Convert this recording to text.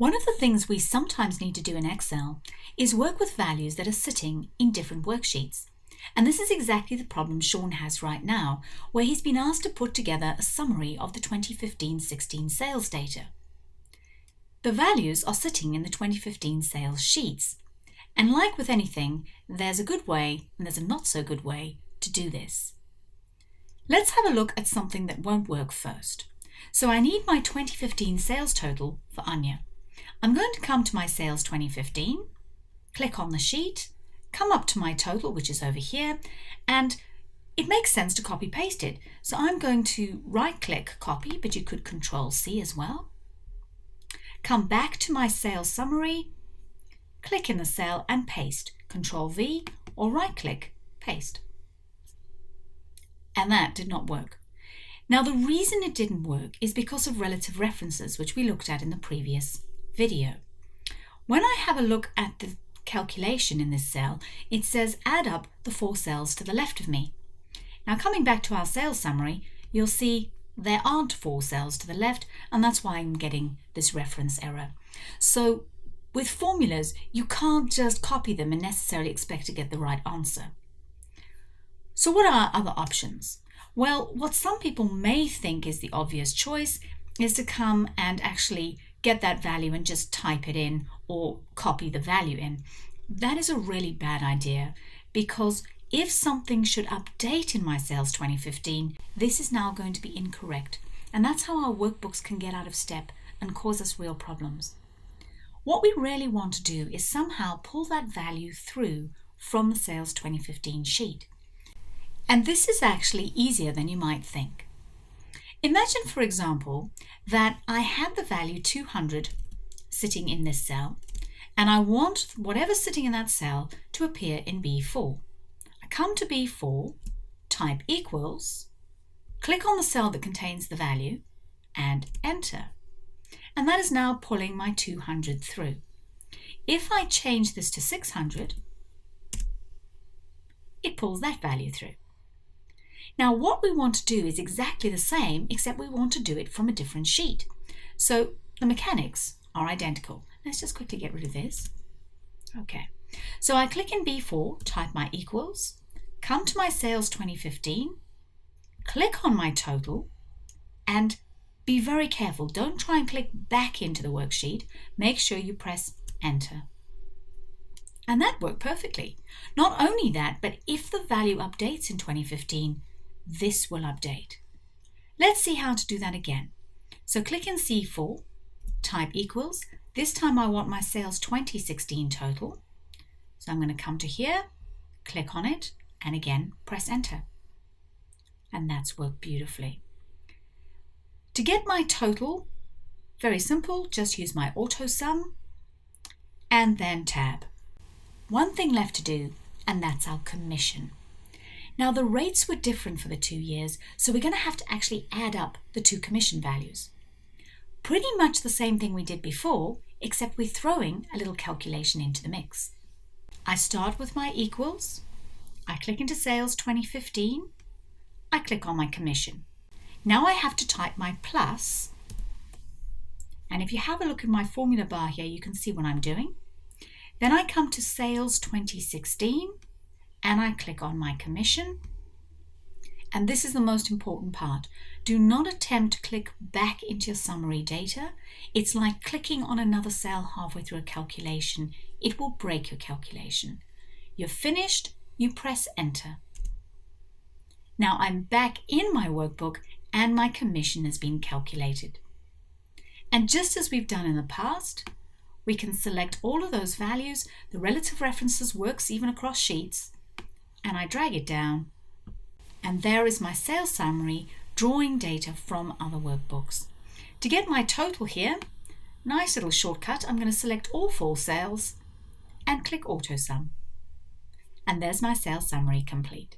One of the things we sometimes need to do in Excel is work with values that are sitting in different worksheets. And this is exactly the problem Sean has right now, where he's been asked to put together a summary of the 2015-16 sales data. The values are sitting in the 2015 sales sheets. And like with anything, there's a good way and there's a not so good way to do this. Let's have a look at something that won't work first. So I need my 2015 sales total for Anya. I'm going to come to my sales 2015, click on the sheet, come up to my total, which is over here, and it makes sense to copy paste it. So I'm going to right click copy, but you could Control C as well. Come back to my sales summary, click in the cell and paste, Control V or right click, paste. And that did not work. Now the reason it didn't work is because of relative references, which we looked at in the previous video. When I have a look at the calculation in this cell, it says add up the 4 cells to the left of me. Now coming back to our sales summary, you'll see there aren't 4 cells to the left, and that's why I'm getting this reference error. So with formulas, you can't just copy them and necessarily expect to get the right answer. So what are other options? Well, what some people may think is the obvious choice is to come and actually get that value and just type it in or copy the value in. That is a really bad idea, because if something should update in my sales 2015, this is now going to be incorrect. And that's how our workbooks can get out of step and cause us real problems. What we really want to do is somehow pull that value through from the sales 2015 sheet. And this is actually easier than you might think. Imagine, for example, that I had the value 200 sitting in this cell, and I want whatever's sitting in that cell to appear in B4. I come to B4, type equals, click on the cell that contains the value, and enter. And that is now pulling my 200 through. If I change this to 600, it pulls that value through. Now what we want to do is exactly the same, except we want to do it from a different sheet. So the mechanics are identical. Let's just quickly get rid of this. Okay, so I click in B4, type my equals, come to my sales 2015, click on my total, and be very careful. Don't try and click back into the worksheet. Make sure you press enter. And that worked perfectly. Not only that, but if the value updates in 2015, this will update. Let's see how to do that again. So click in C4, type equals. This time I want my sales 2016 total. So I'm going to come to here, click on it, and again press enter. And that's worked beautifully. To get my total, very simple, just use my auto sum and then tab. One thing left to do, and that's our commission. Now the rates were different for the 2 years, so we're going to have to actually add up the 2 commission values. Pretty much the same thing we did before, except we're throwing a little calculation into the mix. I start with my equals, I click into sales 2015, I click on my commission. Now I have to type my plus, and if you have a look at my formula bar here, you can see what I'm doing. Then I come to sales 2016 and I click on my commission. And this is the most important part. Do not attempt to click back into your summary data. It's like clicking on another cell halfway through a calculation. It will break your calculation. You're finished, you press enter. Now I'm back in my workbook and my commission has been calculated. And just as we've done in the past, we can select all of those values. The relative references works even across sheets, and I drag it down, and there is my sales summary drawing data from other workbooks. To get my total here, nice little shortcut, I'm going to select all 4 cells and click auto sum, and there's my sales summary complete.